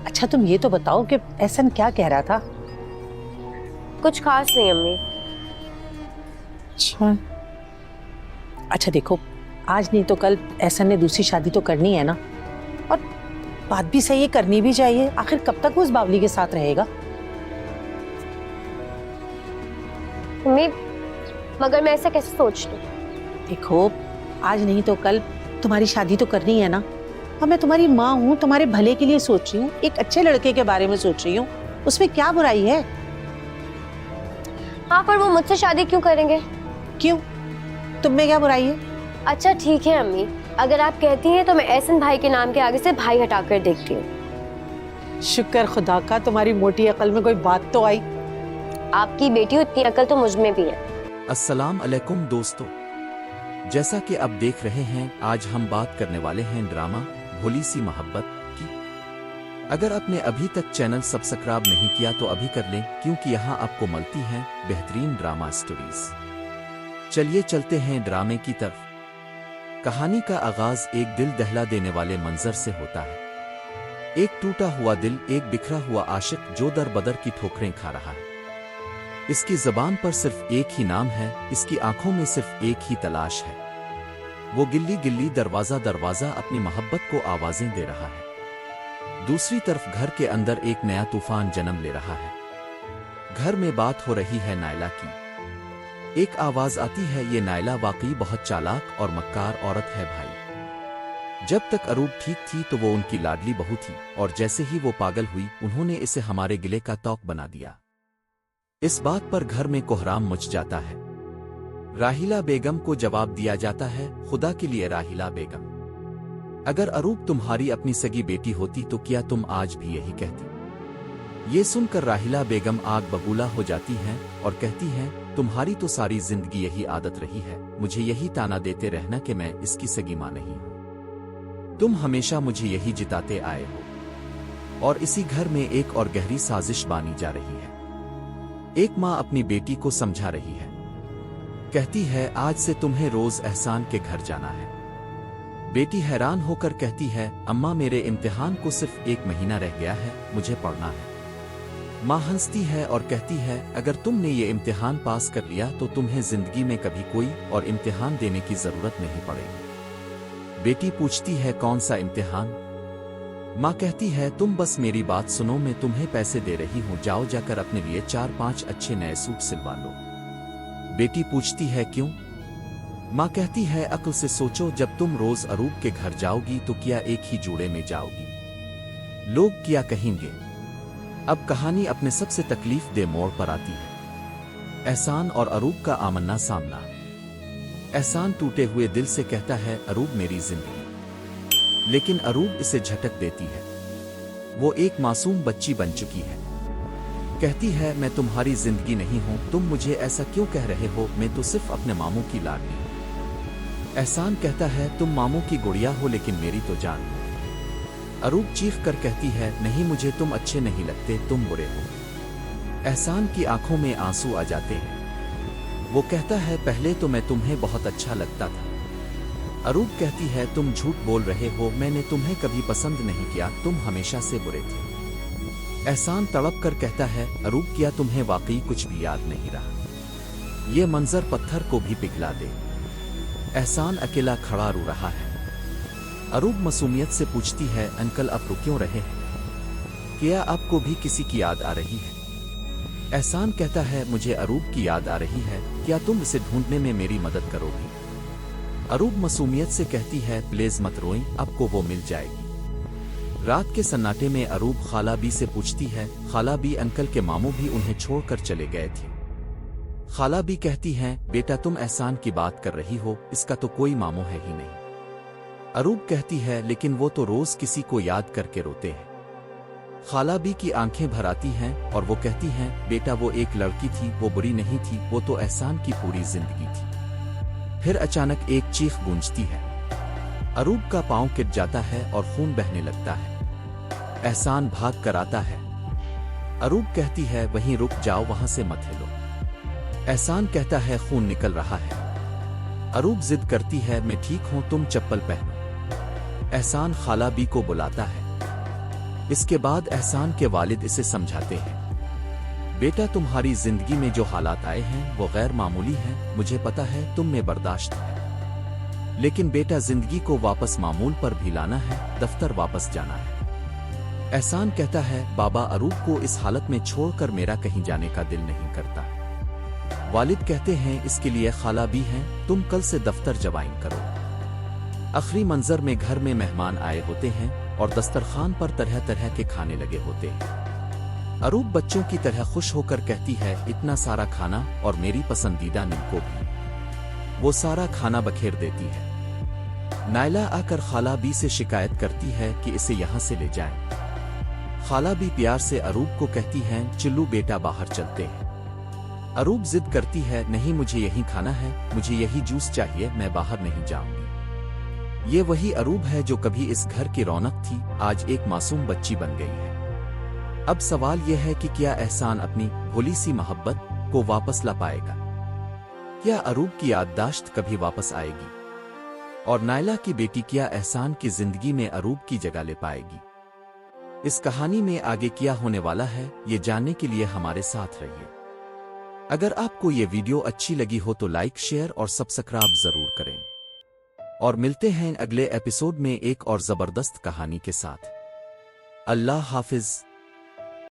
अच्छा तुम ये तो बताओ कि एहसन क्या कह रहा था? कुछ खास नहीं अम्मी। अच्छा अच्छा देखो, आज नहीं तो कल एहसन ने दूसरी शादी तो करनी है ना, और बात भी सही है, करनी भी चाहिए। आखिर कब तक वो उस बावली के साथ रहेगा? अम्मी मगर मैं ऐसा कैसे सोच लूं? देखो, आज नहीं तो कल तुम्हारी शादी तो करनी है ना, और मैं तुम्हारी माँ हूँ, तुम्हारे भले के लिए सोच रही हूँ, एक अच्छे लड़के के बारे में सोच रही हूँ, उसमें क्या बुराई है? हाँ पर वो मुझसे शादी क्यों करेंगे? क्यों, तुम में क्या बुराई है? अच्छा ठीक है अम्मी, अगर आप कहती हैं तो मैं एहसन भाई के नाम के आगे से भाई हटाकर देखती हूँ। शुक्र खुदा का, तुम्हारी मोटी अकल में कोई बात तो आई। आपकी बेटी उतनी अकल तो मुझ में भी है। अस्सलाम अलैकुम दोस्तों, जैसा कि आप देख रहे हैं आज हम बात करने वाले हैं ड्रामा भोली सी मोहब्बत की। अगर आपने अभी तक चैनल सब्सक्राइब नहीं किया तो अभी कर लें, क्योंकि यहाँ आपको मिलती हैं बेहतरीन ड्रामा स्टोरीज। चलिए चलते हैं ड्रामे की तरफ। कहानी का आगाज एक दिल दहला देने वाले मंजर से होता है। एक टूटा हुआ दिल, एक बिखरा हुआ आशिक जो दर बदर की ठोकरें खा रहा है। इसकी जबान पर सिर्फ एक ही नाम है, इसकी आंखों में सिर्फ एक ही तलाश है। वो गिल्ली गिल्ली दरवाजा दरवाजा अपनी मोहब्बत को आवाजें दे रहा है। दूसरी तरफ घर के अंदर एक नया तूफान जन्म ले रहा है। घर में बात हो रही है नायला की। एक आवाज आती है, ये नायला वाकई बहुत चालाक और मक्कार औरत है भाई। जब तक अरूब ठीक थी तो वो उनकी लाडली बहू थी, और जैसे ही वो पागल हुई उन्होंने इसे हमारे गिले का तौक बना दिया। इस बात पर घर में कोहराम मच जाता है। राहिला बेगम को जवाब दिया जाता है, खुदा के लिए राहिला बेगम, अगर अरूब तुम्हारी अपनी सगी बेटी होती तो क्या तुम आज भी यही कहती? ये सुनकर राहिला बेगम आग बबूला हो जाती हैं और कहती हैं, तुम्हारी तो सारी जिंदगी यही आदत रही है, मुझे यही ताना देते रहना कि मैं इसकी सगी मां नहीं हूं। तुम हमेशा मुझे यही जिताते आए हो, और इसी घर में एक और गहरी साजिश बानी जा रही है। एक माँ अपनी बेटी को समझा रही है, कहती है आज से तुम्हें रोज एहसान के घर जाना है। बेटी हैरान होकर कहती है, अम्मा मेरे इम्तिहान को सिर्फ 1 महीना रह गया है, मुझे पढ़ना है। माँ हंसती है और कहती है, अगर तुमने ये इम्तिहान पास कर लिया तो तुम्हें जिंदगी में कभी कोई और इम्तिहान देने की जरूरत नहीं पड़ेगी। बेटी पूछती है, कौन सा इम्तिहान? माँ कहती है, तुम बस मेरी बात सुनो, मैं तुम्हें पैसे दे रही हूँ, जाओ जाकर अपने लिए 4-5 अच्छे नए सूट सिलवा लो। बेटी पूछती है, क्यों? माँ कहती है, अक्ल से सोचो, जब तुम रोज अरूब के घर जाओगी तो क्या एक ही जूड़े में जाओगी? लोग क्या कहेंगे? अब कहानी अपने सबसे तकलीफ दे मोड़ पर आती है। एहसान और अरूब का आमना सामना। एहसान टूटे हुए दिल से कहता है, अरूब मेरी जिंदगी, लेकिन अरूब इसे झटक देती है। वो एक मासूम बच्ची बन चुकी है। कहती है, मैं तुम्हारी जिंदगी नहीं हूं, तुम मुझे ऐसा क्यों कह रहे हो, मैं तो सिर्फ अपने मामू की लाडली हूं। एहसान कहता है, तुम मामू की गुड़िया हो लेकिन मेरी तो जान हो। अरूब चीख कर कहती है, नहीं मुझे तुम अच्छे नहीं लगते, तुम बुरे हो। एहसान की आंखों में आंसू आ जाते हैं। वो कहता है, पहले तो मैं तुम्हें बहुत अच्छा लगता था। अरूब कहती है, तुम झूठ बोल रहे हो, मैंने तुम्हें कभी पसंद नहीं किया, तुम हमेशा से बुरे थे। एहसान तड़प कर कहता है, अरूब क्या तुम्हें वाकई कुछ भी याद नहीं रहा? ये मंजर पत्थर को भी पिघला दे। एहसान अकेला खड़ा रो रहा है। अरूब मासूमियत से पूछती है, अंकल आप रुक क्यों रहे हैं? क्या आपको भी किसी की याद आ रही है? एहसान कहता है, मुझे अरूब की याद आ रही है, क्या तुम इसे ढूंढने में मेरी मदद करोगी? अरूब मासूमियत से कहती है, प्लीज मत रोएं, आपको वो मिल जाएगी। रात के सन्नाटे में अरूब खाला बी से पूछती है, खाला बी अंकल के मामू भी उन्हें छोड़कर चले गए थे। खाला बी कहती हैं, बेटा तुम एहसान की बात कर रही हो, इसका तो कोई मामू है ही नहीं। अरूब कहती है, लेकिन वो तो रोज किसी को याद करके रोते हैं। खाला बी की आंखें भर आती हैं और वो कहती हैं, बेटा वो एक लड़की थी, वो बुरी नहीं थी, वो तो एहसान की पूरी जिंदगी थी। फिर अचानक एक चीख गूंजती है। अरूब का पांव किट जाता है और खून बहने लगता है। एहसान भाग कर आता है। अरूब कहती है, वहीं रुक जाओ, वहां से मत हिलो। एहसान कहता है, खून निकल रहा है। अरूब जिद करती है, मैं ठीक हूं, तुम चप्पल पहनो। एहसान खाला बी को बुलाता है। इसके बाद एहसान के वालिद इसे समझाते हैं, बेटा तुम्हारी जिंदगी में जो हालात आए हैं वो गैर मामूली हैं, मुझे पता है तुम में बर्दाश्त है, लेकिन बेटा जिंदगी को वापस मामूल पर भी लाना है, दफ्तर वापस जाना है। एहसान कहता है, बाबा अरूब को इस हालत में छोड़कर मेरा कहीं जाने का दिल नहीं करता। वालिद कहते हैं, इसके लिए खाला भी हैं, तुम कल से दफ्तर ज्वाइन करो। आखिरी मंजर में घर में मेहमान आए होते हैं और दस्तरखान पर तरह तरह के खाने लगे होते हैं। अरूब बच्चों की तरह खुश होकर कहती है, इतना सारा खाना और मेरी पसंदीदा नीम को भी। वो सारा खाना बखेर देती है। नायला आकर खाला बी से शिकायत करती है कि इसे यहाँ से ले जाएं। खाला भी प्यार से अरूब को कहती हैं, चिल्लू बेटा बाहर चलते हैं। अरूब जिद करती है, नहीं मुझे यही खाना है, मुझे यही जूस चाहिए, मैं बाहर नहीं जाऊंगी। ये वही अरूब है जो कभी इस घर की रौनक थी, आज एक मासूम बच्ची बन गई है। अब सवाल यह है कि क्या एहसान अपनी भोली सी मोहब्बत को वापस ला पाएगा? क्या अरूब की याददाश्त कभी वापस आएगी? और नायला की बेटी क्या एहसान की जिंदगी में अरूब की जगह ले पाएगी? इस कहानी में आगे क्या होने वाला है, ये जानने के लिए हमारे साथ रहिए। अगर आपको ये वीडियो अच्छी लगी हो तो लाइक, शेयर और सब्सक्राइब जरूर करें। और मिलते हैं अगले एपिसोड में एक और जबरदस्त कहानी के साथ। अल्लाह हाफिज।